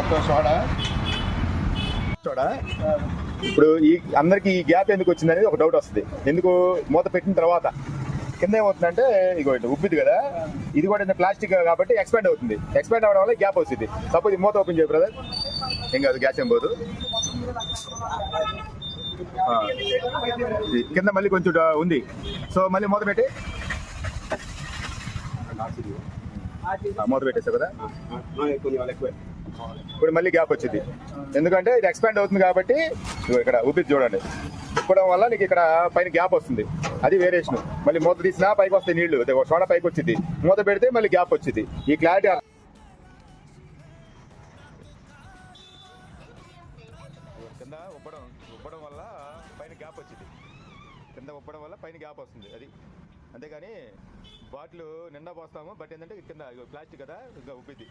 మొత్తం సోడా ఇప్పుడు ఈ అందరికి ఈ గ్యాప్ ఎందుకు వచ్చింది అనేది ఒక డౌట్ వస్తుంది. ఎందుకు మూత పెట్టిన తర్వాత కింద ఏమవుతుందంటే ఇగో ఇటు ఉబ్బిది కదా, ఇది కూడా ప్లాస్టిక్ కాబట్టి ఎక్స్పాండ్ అవుతుంది. ఎక్స్పాండ్ అవ్వడం వల్ల గ్యాప్ వస్తుంది. సపోజ్ మూత ఓపెన్ చేయ బ్రదర్, ఏం కాదు, గ్యాస్ ఏం పోదు. కింద మళ్ళీ కొంచెం ఉంది, సో మళ్ళీ మూత పెట్టి మూత పెట్టేసావు కదా, ఇప్పుడు మళ్ళీ గ్యాప్ వచ్చింది. ఎందుకంటే ఇది ఎక్స్పాండ్ అవుతుంది కాబట్టి ఇక్కడ ఉబ్బిది చూడండి, ఉప్పడం వల్ల నీకు ఇక్కడ పైన గ్యాప్ వస్తుంది. అది వేరియేషన్. మళ్ళీ మూత తీసినా పైకి వస్తాయి నీళ్లు, సోడా పైకి వచ్చింది. మూత పెడితే మళ్ళీ గ్యాప్ వచ్చింది. ఈ క్లారిటీ కింద ఉబ్బడం వల్ల పైన గ్యాప్ వచ్చింది. కింద ఉబ్బడం వల్ల పైన గ్యాప్ వస్తుంది. అది అంతేగాని బాటిల్ నిండా పోస్తాము, బట్ ఏంటంటే కింద ప్లాస్టిక్ కదా, ఇంకా ఉబ్బిద్ది.